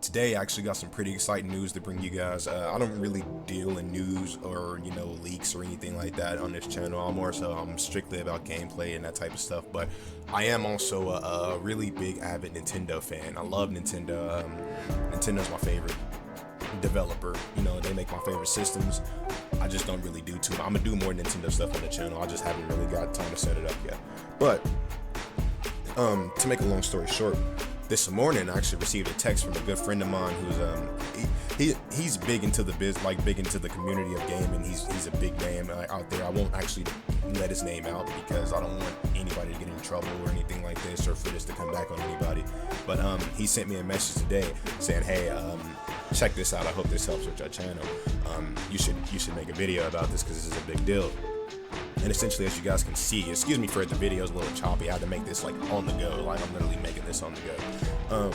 Today I actually got some pretty exciting news to bring you guys. I don't really deal in news or leaks or anything like that on this channel. I'm strictly about gameplay and that type of stuff. But I am also a really big avid Nintendo fan. I love Nintendo. Nintendo's my favorite developer. They make my favorite systems. I just don't really do too much. I'm gonna do more Nintendo stuff on the channel. I just haven't really got time to set it up yet. But to make a long story short, this morning I actually received a text from a good friend of mine who's he's big into the big into the community of gaming. He's a big name out there. I won't actually let his name out because I don't want anybody to get in trouble or anything like this, or for this to come back on anybody. But he sent me a message today saying, hey, check this out. I hope this helps with your channel. You should make a video about this because this is a big deal. And essentially, as you guys can see, excuse me for the video is a little choppy. I had to make this like on the go, like I'm literally making this on the go.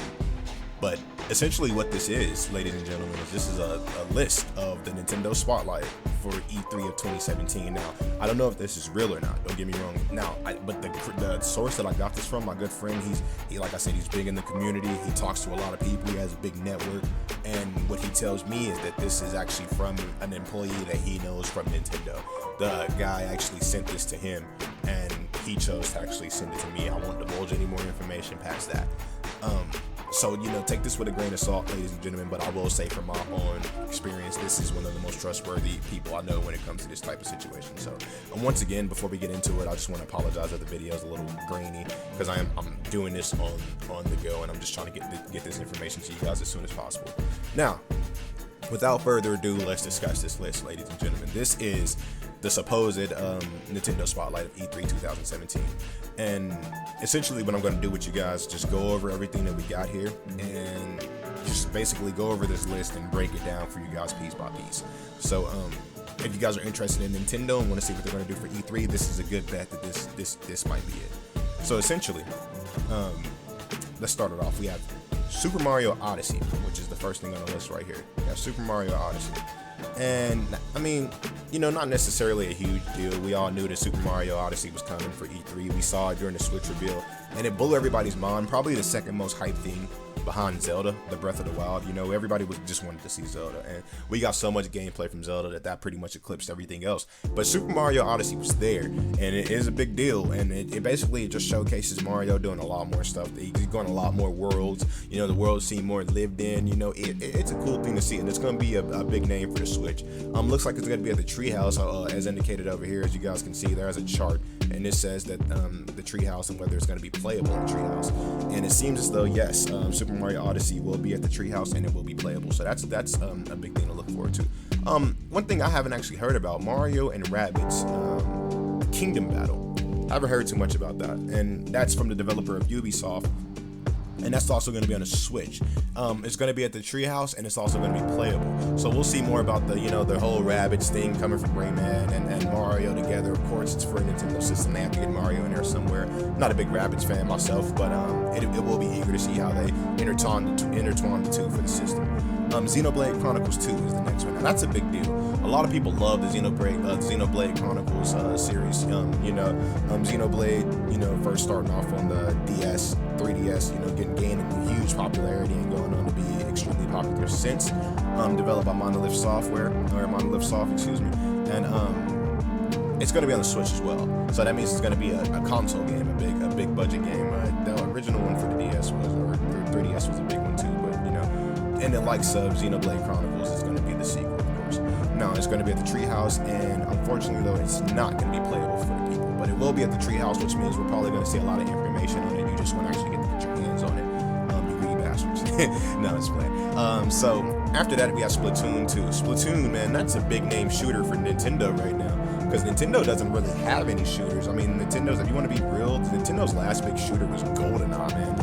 But essentially what this is, ladies and gentlemen, is this is a list of the Nintendo Spotlight for E3 of 2017. Now, I don't know if this is real or not, don't get me wrong. Now, but the source that I got this from, my good friend, he like I said, he's big in the community. He talks to a lot of people. He has a big network. And what he tells me is that this is actually from an employee that he knows from Nintendo. The guy actually sent this to him, and he chose to actually send it to me. I won't divulge any more information past that. So, take this with a grain of salt, ladies and gentlemen, but I will say from my own experience, this is one of the most trustworthy people I know when it comes to this type of situation. So, once again, before we get into it, I just want to apologize that the video is a little grainy because I'm doing this on the go, and I'm just trying to get this information to you guys as soon as possible. Now, without further ado, let's discuss this list, ladies and gentlemen. This is the supposed Nintendo Spotlight of E3 2017. And essentially what I'm going to do with you guys, just go over everything that we got here and just basically go over this list and break it down for you guys piece by piece. So if you guys are interested in Nintendo and want to see what they're going to do for E3, this is a good bet that this might be it. So essentially, let's start it off. We have Super Mario Odyssey, which is the first thing on the list right here. We have Super Mario Odyssey. And I mean, not necessarily a huge deal. We all knew that Super Mario Odyssey was coming for E3. We saw it during the Switch reveal, and it blew everybody's mind. Probably the second most hyped thing behind Zelda, the Breath of the Wild. Everybody just wanted to see Zelda, and we got so much gameplay from Zelda that pretty much eclipsed everything else. But Super Mario Odyssey was there, and it is a big deal, and it basically just showcases Mario doing a lot more stuff. He's going a lot more worlds. The worlds seem more lived in. It's a cool thing to see, and it's going to be a big name for the Switch. Looks like it's going to be at the Treehouse, as indicated over here. As you guys can see, there's a chart, and it says that the Treehouse and whether it's going to be playable in the Treehouse. And it seems as though yes, Super Mario Odyssey will be at the Treehouse and it will be playable. So that's a big thing to look forward to. One thing I haven't actually heard about, Mario and Rabbids Kingdom Battle. I haven't heard too much about that, and that's from the developer of Ubisoft. And that's also going to be on the Switch. It's going to be at the Treehouse, and it's also going to be playable. So we'll see more about the whole Rabbids thing coming from Rayman and Mario together. Of course, it's for a Nintendo system. They have to get Mario in there somewhere. Not a big Rabbids fan myself, but it will be eager to see how they intertwine the two for the system. Xenoblade Chronicles 2 is the next one. Now, that's a big deal. A lot of people love the Xenoblade Chronicles series. Xenoblade, first starting off on the DS, 3DS, gaining huge popularity and going on to be extremely popular since. Developed by Monolith Soft, excuse me. And it's going to be on the Switch as well. So that means it's going to be a console game, a big budget game. The original one for the DS or 3DS was a big one too, but and the likes of Xenoblade Chronicles is going to be the sequel, of course. Now, it's going to be at the Treehouse, and unfortunately, though, it's not going to be playable for the people. But it will be at the Treehouse, which means we're probably going to see a lot of information on it. You just want to actually get your hands on it. You greedy bastards. No, it's playing. So, after that, we have Splatoon 2. Splatoon, man, that's a big name shooter for Nintendo right now. Because Nintendo doesn't really have any shooters. I mean, if you want to be real, Nintendo's last big shooter was GoldenEye, man.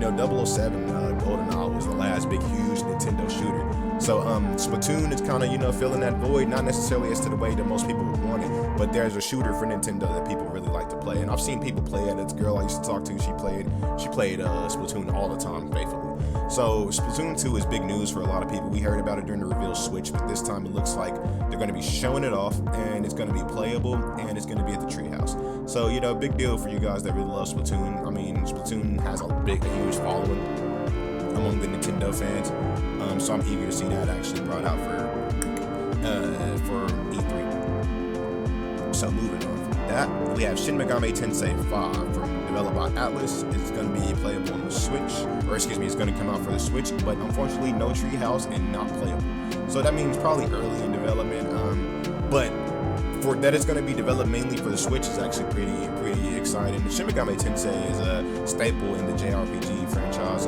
007 GoldenEye was the last big, huge Nintendo shooter. So Splatoon is kind of, filling that void, not necessarily as to the way that most people would want it, but there's a shooter for Nintendo that people really like to play. And I've seen people play it. It's a girl I used to talk to, she played Splatoon all the time, faithfully. So Splatoon 2 is big news for a lot of people. We heard about it during the reveal Switch, but this time it looks like they're going to be showing it off, and it's going to be playable, and it's going to be at the Treehouse. So, you know, big deal for you guys that really love Splatoon. I mean, Splatoon has a huge following among the Nintendo fans. So I'm eager to see that actually brought out for E3. So moving on from that, we have Shin Megami Tensei 5 developed by Atlas. It's going to be playable on the Switch, or excuse me, it's going to come out for the Switch, but unfortunately no Treehouse and not playable. So that means probably early in development, but for that it's going to be developed mainly for the Switch is actually pretty exciting. Shin Megami Tensei is a staple in the JRPG franchise.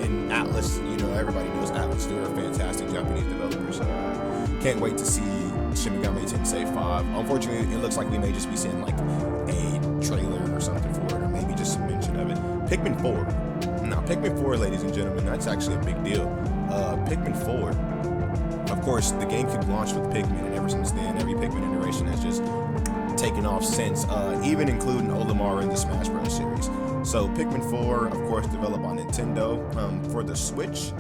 In Atlas, you know, everybody knows Atlas. They're a fantastic Japanese developer, so can't wait to see Shin Megami Tensei 5. Unfortunately, it looks like we may just be seeing like a trailer or something for it, or maybe just some mention of it. Pikmin 4. Now, Pikmin 4, ladies and gentlemen, that's actually a big deal. Pikmin 4, of course, the GameCube launched with Pikmin, and ever since then, every Pikmin iteration has just taken off since, even including Olimar in the Smash Bros. Series. So Pikmin 4, of course, developed on Nintendo for the Switch,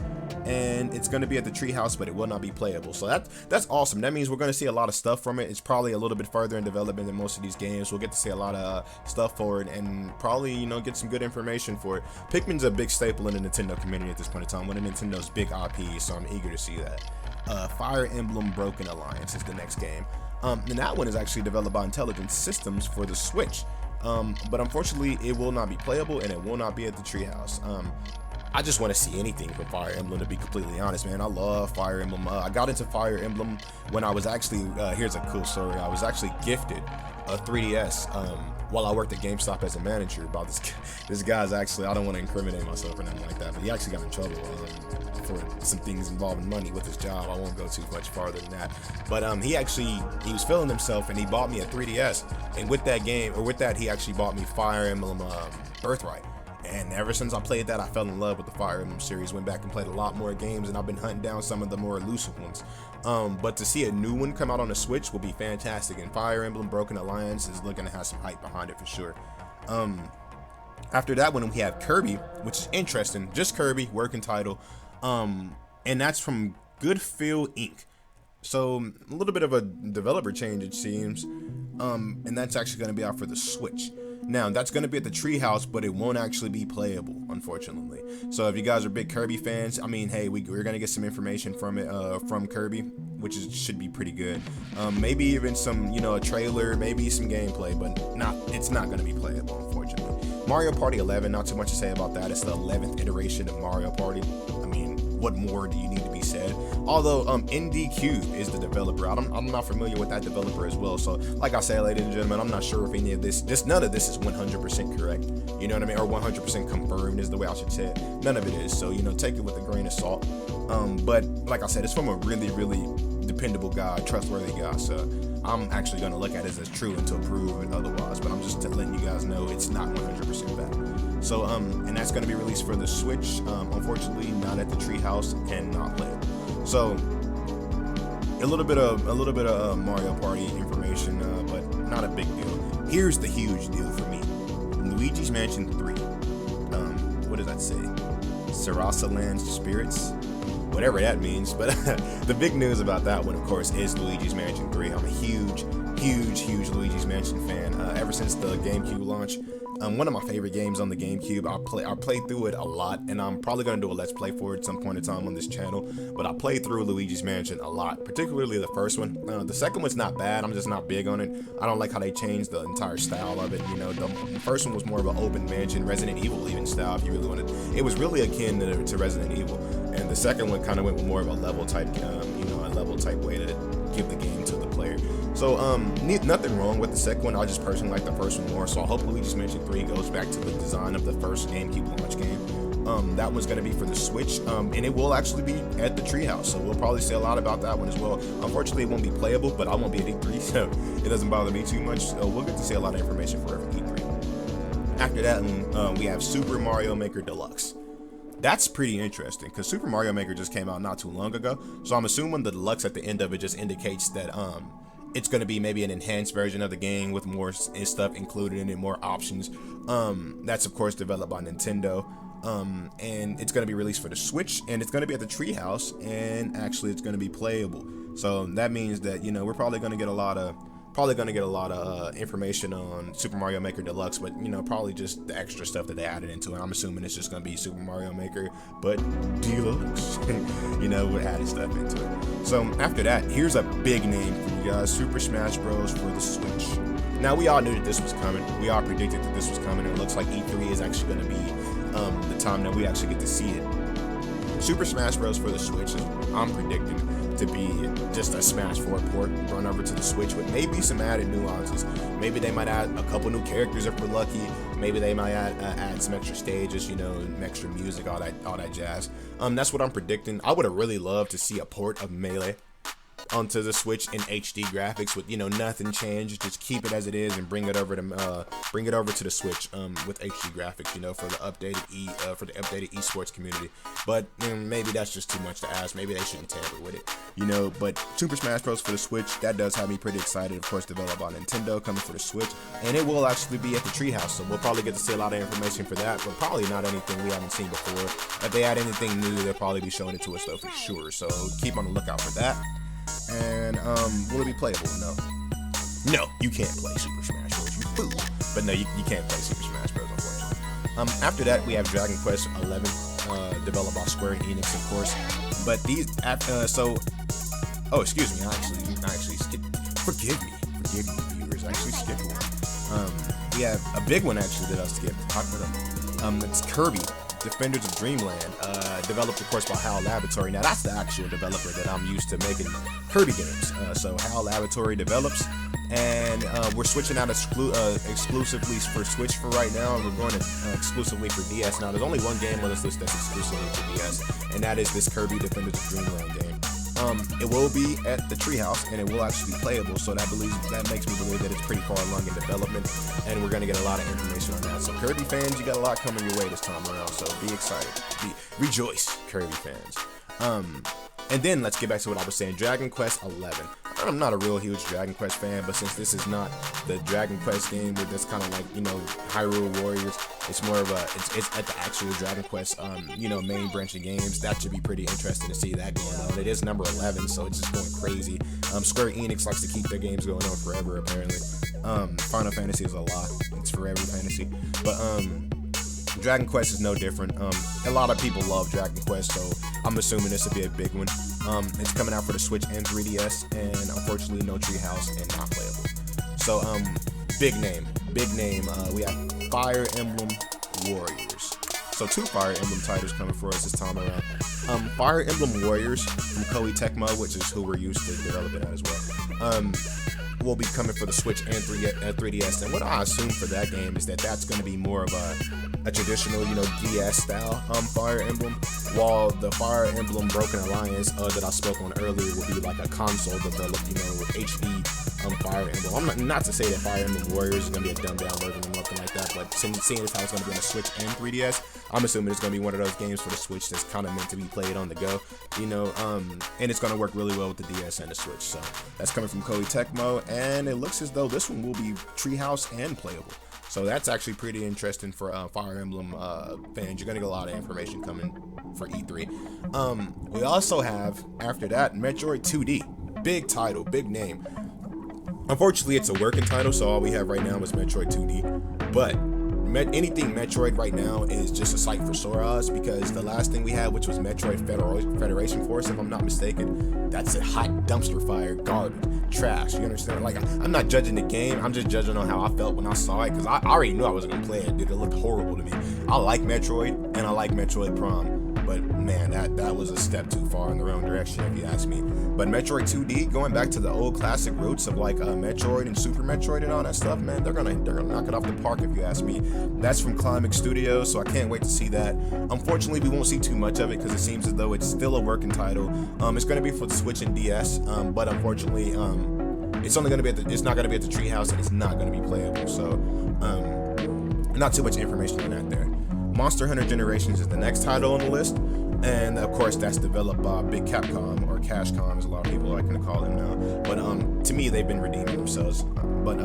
and it's going to be at the Treehouse, but it will not be playable. So that's awesome. That means we're going to see a lot of stuff from it. It's probably a little bit further in development than most of these games. We'll get to see a lot of stuff for it, and probably, you know, get some good information for it. Pikmin's a big staple in the Nintendo community at this point in time, one of Nintendo's big IPs, so I'm eager to see that. Fire Emblem Broken Alliance is the next game. And that one is actually developed by Intelligent Systems for the Switch. But unfortunately, it will not be playable, and it will not be at the Treehouse. I just want to see anything from Fire Emblem, to be completely honest, man. I love Fire Emblem. I got into Fire Emblem when I was actually, here's a cool story. I was actually gifted a 3DS while I worked at GameStop as a manager. About this guy's actually, I don't want to incriminate myself or nothing like that, but he actually got in trouble for some things involving money with his job. I won't go too much farther than that. But he was feeling himself, and he bought me a 3DS. And with that game, or with that, he actually bought me Fire Emblem Birthright. And ever since I played that, I fell in love with the Fire Emblem series. Went back and played a lot more games, and I've been hunting down some of the more elusive ones. But to see a new one come out on the Switch will be fantastic. And Fire Emblem Broken Alliance is looking to have some hype behind it for sure. After that one, we have Kirby, which is interesting. Just Kirby, working title. And that's from Goodfield Inc. So a little bit of a developer change, it seems. And that's actually going to be out for the Switch. Now, that's going to be at the Treehouse, but it won't actually be playable, unfortunately. So if you guys are big Kirby fans, I mean, hey, we're going to get some information from it, from Kirby, which should be pretty good. Maybe even some, you know, a trailer, maybe some gameplay, but it's not going to be playable, unfortunately. Mario Party 11, not too much to say about that. It's the 11th iteration of Mario Party. I mean, what more do you need to be said? Although ND Cube is the developer. I'm not familiar with that developer as well. So like I said, ladies and gentlemen, I'm not sure if any of none of this is 100% correct. You know what I mean? Or 100% confirmed is the way I should say it. None of it is. So, you know, take it with a grain of salt. But like I said, it's from a really, really dependable guy, trustworthy guy. So I'm actually going to look at it as true until proven otherwise. But I'm just letting you guys know it's not 100% bad. So and that's going to be released for the Switch. Unfortunately, not at the Treehouse and not playable. So a little bit of Mario Party information, but not a big deal. Here's the huge deal for me: Luigi's Mansion 3. What does that say? Sarasa Land's Spirits, whatever that means. But the big news about that one, of course, is Luigi's Mansion 3. I'm a huge Luigi's Mansion fan. Ever since the GameCube launch. One of my favorite games on the GameCube. I played through it a lot, and I'm probably going to do a Let's Play for it at some point in time on this channel. But I played through Luigi's Mansion a lot, particularly the first one. The second one's not bad. I'm just not big on it. I don't like how they changed the entire style of it. You know, the first one was more of an open mansion, Resident Evil even style, if you really wanted. It was really akin to Resident Evil. And the second one kind of went with more of a level type, a level type way to give the game to the player. So nothing wrong with the second one. I just personally like the first one more. So I hope Luigi's Mansion 3 goes back to the design of the first GameCube launch game. That one's going to be for the Switch, and it will actually be at the Treehouse. So we'll probably say a lot about that one as well. Unfortunately, it won't be playable, but I won't be at E3, so it doesn't bother me too much. So we'll get to see a lot of information for E3. After that, we have Super Mario Maker Deluxe. That's pretty interesting because Super Mario Maker just came out not too long ago. So I'm assuming the deluxe at the end of it just indicates that it's going to be maybe an enhanced version of the game with more stuff included in it, more options. That's of course developed by Nintendo. and it's going to be released for the Switch, and it's going to be at the Treehouse, and actually it's going to be playable. So that means that, you know, we're probably going to get a lot of information on Super Mario Maker Deluxe, but, you know, probably just the extra stuff that they added into it. I'm assuming it's just going to be Super Mario Maker, but Deluxe, you know, with added stuff into it. So after that, here's a big name for you guys, Super Smash Bros. For the Switch. Now, we all knew that this was coming. We all predicted that this was coming. It looks like E3 is actually going to be the time that we actually get to see it. Super Smash Bros. For the Switch is, I'm predicting, to be just a Smash 4 port run over to the Switch with maybe some added nuances. Maybe they might add a couple new characters if we're lucky. Maybe they might add some extra stages, you know, extra music, all that jazz. That's what I'm predicting. I would have really loved to see a port of Melee onto the Switch in HD graphics with, you know, nothing changed, just keep it as it is and bring it over to the Switch with HD graphics, you know, for the updated esports community. But maybe that's just too much to ask. Maybe they shouldn't tamper with it, you know. But Super Smash Bros. For the Switch, that does have me pretty excited. Of course, developed by Nintendo, coming for the Switch, and it will actually be at the Treehouse, so we'll probably get to see a lot of information for that, but probably not anything we haven't seen before. If they add anything new, they'll probably be showing it to us though, for sure, so keep on the lookout for that. And will it be playable? No, you can't play Super Smash Bros. You fool. But no, you can't play Super Smash Bros. Unfortunately. After that, we have Dragon Quest 11, developed by Square Enix, of course. But these, excuse me, I actually skipped. Forgive me, viewers. I actually skipped one. We have a big one actually that I skipped. It's Kirby Defenders of Dreamland, developed of course by HAL Laboratory. Now that's the actual developer that I'm used to making Kirby games. So HAL Laboratory develops, and we're switching out exclusively for Switch for right now, and we're going to exclusively for DS. Now there's only one game on this list that's exclusively for DS, and that is this Kirby Defenders of Dreamland game. It will be at the Treehouse, and it will actually be playable, so that makes me believe that it's pretty far along in development, and we're going to get a lot of information on that. So Kirby fans, you got a lot coming your way this time around, so be excited. Rejoice, Kirby fans. And then let's get back to what I was saying, Dragon Quest 11. I'm not a real huge Dragon Quest fan, but since this is not the Dragon Quest game where that's kind of like, you know, Hyrule Warriors, it's more of it's at the actual Dragon Quest, you know, main branch of games. That should be pretty interesting to see that going on. It is number 11, so it's just going crazy. Square Enix likes to keep their games going on forever, apparently. Final Fantasy is a lot. It's forever fantasy. But, Dragon Quest is no different. A lot of people love Dragon Quest, so I'm assuming this will be a big one. It's coming out for the Switch and 3DS, and unfortunately no Treehouse and not playable. So, big name. We have Fire Emblem Warriors. So 2 Fire Emblem titles coming for us this time around. Fire Emblem Warriors from Koei Tecmo, which is who we're used to developing at as well. Will be coming for the Switch and 3DS, and what I assume for that game is that that's going to be more of a traditional, you know, DS style Fire Emblem, while the Fire Emblem Broken Alliance that I spoke on earlier will be like a console developed, you know, with HD Fire Emblem. I'm not to say that Fire Emblem Warriors is going to be a dumbed down version or nothing like that, but seeing as how it's going to be on the Switch and 3DS, I'm assuming it's going to be one of those games for the Switch that's kind of meant to be played on the go, you know, and it's going to work really well with the DS and the Switch. So that's coming from Koei Tecmo, and it looks as though this one will be Treehouse and playable. So that's actually pretty interesting for Fire Emblem fans. You're going to get a lot of information coming for E3. We also have, after that, Metroid 2D. Big title, big name. Unfortunately, it's a working title, so all we have right now is Metroid 2D. But anything Metroid right now is just a sight for sore eyes, because the last thing we had, which was Metroid Federation Force, if I'm not mistaken, that's a hot dumpster fire, garbage, trash. You understand? Like, I'm not judging the game, I'm just judging on how I felt when I saw it, because I already knew I wasn't gonna play it, dude. It looked horrible to me. I like Metroid, and I like Metroid Prime, but man, that was a step too far in the wrong direction, if you ask me. But Metroid 2D, going back to the old classic roots of like Metroid and Super Metroid and all that stuff, man, they're gonna knock it off the park, if you ask me. That's from Climax Studios, so I can't wait to see that. Unfortunately, we won't see too much of it because it seems as though it's still a working title. It's gonna be for the Switch and DS, but unfortunately, it's only gonna be it's not gonna be at the Treehouse, and it's not gonna be playable. So, not too much information on that there. Monster Hunter Generations is the next title on the list, and of course that's developed by Big Capcom, or Cashcom, as a lot of people like to call them now. But to me, they've been redeeming themselves. But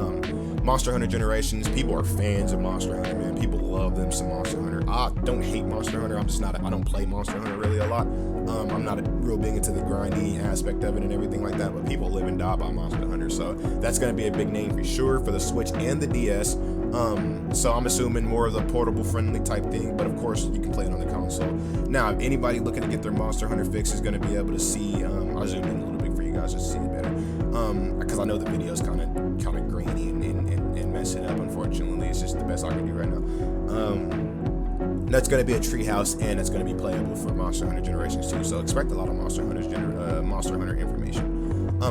Monster Hunter Generations, people are fans of Monster Hunter, man. People love them some Monster Hunter. I don't hate Monster Hunter. I'm just not. I don't play Monster Hunter really a lot. I'm not real big into the grindy aspect of it and everything like that. But people live and die by Monster Hunter, so that's gonna be a big name for sure for the Switch and the DS. So I'm assuming more of the portable friendly type thing, but of course you can play it on the console. Now, if anybody looking to get their Monster Hunter fix is gonna be able to see. I'll zoom in a little bit for you guys just to see it better. Because I know the video is kind of grainy and messing up. Unfortunately, it's just the best I can do right now. That's going to be a treehouse, and it's going to be playable for Monster Hunter Generations 2. So expect a lot of Monster Hunter information.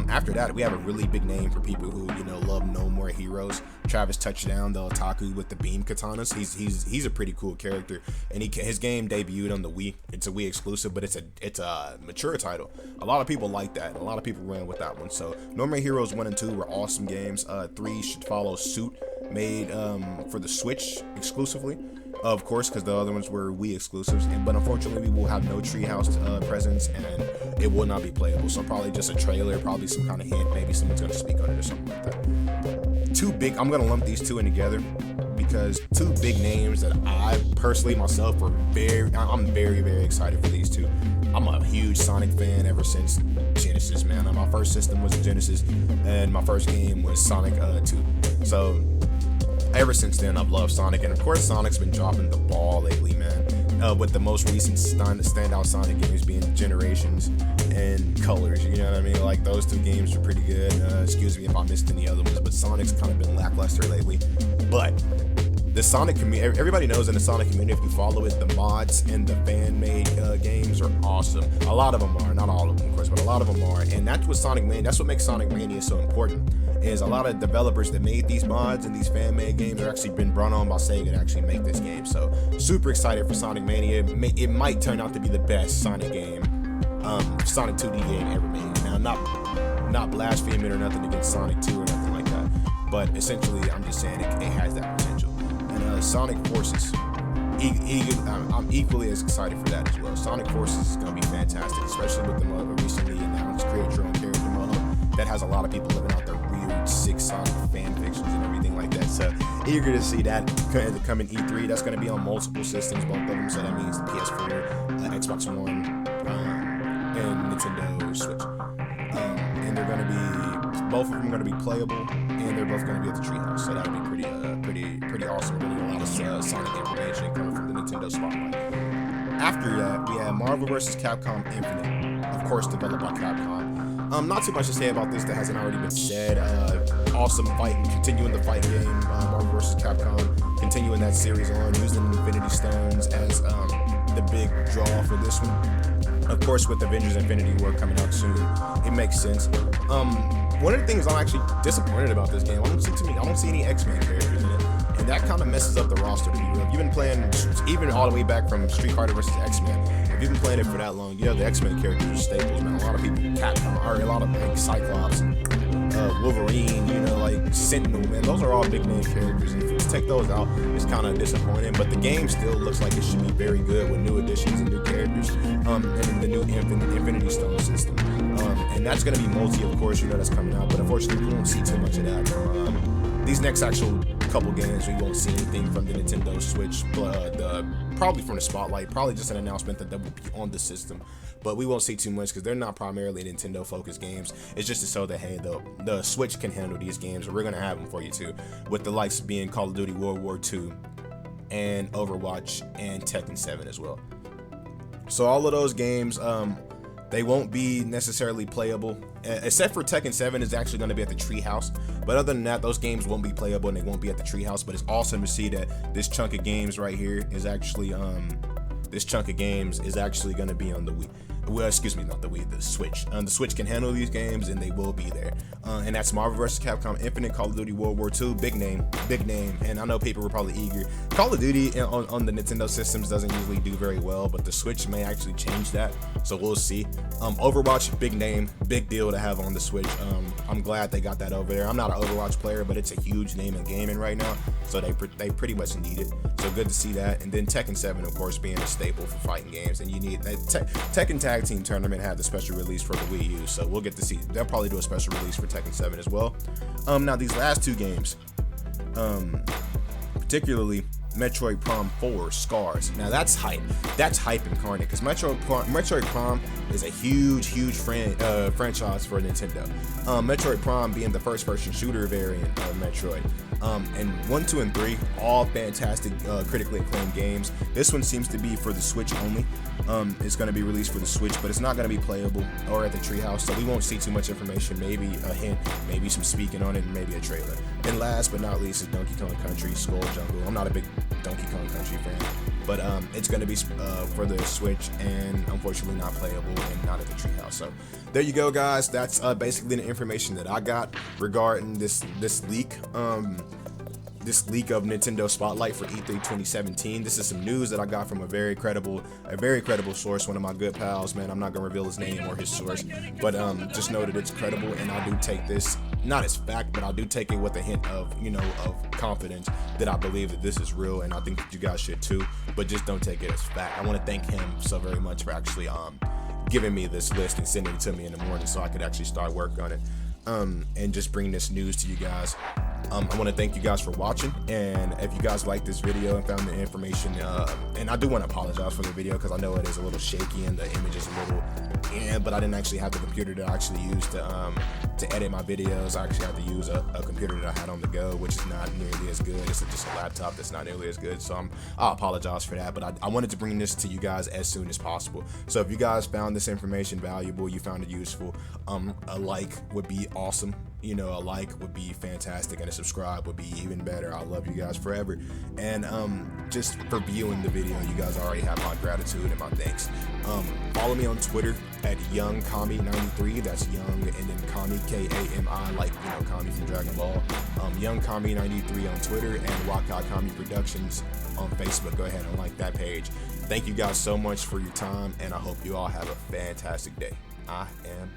After that, we have a really big name for people who love No More Heroes. Travis Touchdown, the otaku with the beam katanas. He's a pretty cool character, and his game debuted on the Wii. It's a Wii exclusive, but it's a mature title. A lot of people like that. A lot of people ran with that one. So No More Heroes 1 and 2 were awesome games. 3 should follow suit, made for the Switch exclusively. Of course, because the other ones were Wii exclusives, but unfortunately we will have no treehouse presence, and it will not be playable. So probably just a trailer, probably some kind of hint, maybe someone's going to speak on it or something like that. Two big, I'm going to lump these two in together because two big names that I personally myself I'm very, very excited for these two. I'm a huge Sonic fan ever since Genesis, man. My first system was Genesis, and my first game was Sonic 2. So ever since then, I've loved Sonic, and of course, Sonic's been dropping the ball lately, man. With the most recent standout Sonic games being Generations and Colors, you know what I mean? Like, those two games are pretty good. Excuse me if I missed any other ones, but Sonic's kind of been lackluster lately. But the Sonic community, everybody knows in the Sonic community, if you follow it, the mods and the fan-made games are awesome. A lot of them are, not all of them, of course, but a lot of them are. And that's what makes Sonic Mania so important. Is a lot of developers that made these mods and these fan-made games are actually been brought on by Sega to actually make this game. So super excited for Sonic Mania. It might turn out to be the best Sonic game, Sonic 2D game ever made. Now, not blaspheming or nothing against Sonic 2 or nothing like that, but essentially I'm just saying it has that potential. And Sonic Forces, I'm equally as excited for that as well. Sonic Forces is going to be fantastic, especially with the recently announced Create Your Own Character mode that has a lot of people living out their weird sick Sonic fan fictions and everything like that. So eager to see that come in E3. That's going to be on multiple systems, both of them. So that means the PS4, Xbox One, and Nintendo Switch. And they're going to be, both of them are going to be playable, and they're both going to be at the Treehouse. So that'll be pretty awesome. We're going to get a lot of Sonic information coming from the Nintendo Spotlight. After that, we have Marvel vs. Capcom Infinite, of course, developed by Capcom. Not too much to say about this that hasn't already been said. Awesome fighting, continuing the fight game, Marvel vs. Capcom, continuing that series on, using Infinity Stones as the big draw for this one. Of course, with Avengers Infinity War coming out soon, it makes sense. One of the things I'm actually disappointed about this game, I don't see any X-Men characters in it, and that kind of messes up the roster to be real. If you've been playing, even all the way back from Street Fighter vs. X-Men, if you've been playing it for that long, the X-Men characters are staples, man. A lot of people, Capcom, or a lot of like Cyclops, Wolverine, like Sentinel, man. Those are all big name characters, and if you take those out, it's kind of disappointing. But the game still looks like it should be very good with new additions and new characters, and the new Infinity Stone system. And that's going to be multi, of course, that's coming out. But unfortunately, we won't see too much of that. These next actual couple games, we won't see anything from the Nintendo Switch, probably from the Spotlight, probably just an announcement that will be on the system, but we won't see too much because they're not primarily Nintendo focused games. It's just to show that, hey, the Switch can handle these games, and we're going to have them for you too, with the likes being Call of Duty World War II and Overwatch and Tekken 7 as well. So all of those games, they won't be necessarily playable, except for Tekken 7 is actually going to be at the Treehouse. But other than that, those games won't be playable and they won't be at the Treehouse. But it's awesome to see that this chunk of games right here is actually going to be on the Wii. Well, excuse me, not the Wii, the Switch. The Switch can handle these games, and they will be there. And that's Marvel vs. Capcom Infinite, Call of Duty World War II, big name. And I know people were probably eager. Call of Duty on the Nintendo systems doesn't usually do very well, but the Switch may actually change that, so we'll see. Overwatch, big name, big deal to have on the Switch. I'm glad they got that over there. I'm not an Overwatch player, but it's a huge name in gaming right now, so they pretty much need it. So good to see that. And then Tekken 7, of course, being a staple for fighting games, and you need that. Tekken Tag Team Tournament had the special release for the Wii U, so we'll get to see. They'll probably do a special release for Tekken 7 as well. Now these last two games, particularly Metroid Prime 4 Scars. Now that's hype. That's hype incarnate, because Metroid Prime is a huge franchise for Nintendo. Metroid Prime being the first-person shooter variant of Metroid. And 1, 2, and 3, all fantastic, critically acclaimed games. This one seems to be for the Switch only. It's going to be released for the Switch, but it's not going to be playable or at the Treehouse, so we won't see too much information. Maybe a hint, maybe some speaking on it, and maybe a trailer. And last but not least is Donkey Kong Country Skull Jungle. I'm not a big Donkey Kong Country fan, but it's going to be for the Switch, and unfortunately not playable and not at the Treehouse. So there you go, guys. That's basically the information that I got regarding this leak. This leak of Nintendo Spotlight for E3 2017. This is some news that I got from a very credible source, one of my good pals, man. I'm not gonna reveal his name or his source, but just know that it's credible, and I do take this not as fact, but I do take it with a hint of, of confidence that I believe that this is real, and I think that you guys should too, but just don't take it as fact. I want to thank him so very much for actually giving me this list and sending it to me in the morning so I could actually start work on it, and just bring this news to you guys. I want to thank you guys for watching, and if you guys liked this video and found the information, and I do want to apologize for the video because I know it is a little shaky and the image is a little, but I didn't actually have the computer that I actually used to edit my videos. I actually had to use a computer that I had on the go, which is not nearly as good. It's just a laptop that's not nearly as good, so I apologize for that, but I wanted to bring this to you guys as soon as possible. So if you guys found this information valuable, you found it useful, a like would be awesome. A like would be fantastic, and a subscribe would be even better. I love you guys forever, and just for viewing the video, you guys already have my gratitude and my thanks. Follow me on Twitter at YoungKami93. That's Young and then Kami, Kami, like Kami from Dragon Ball. YoungKami93 on Twitter, and Wakai Kami Productions on Facebook. Go ahead and like that page. Thank you guys so much for your time, and I hope you all have a fantastic day. I am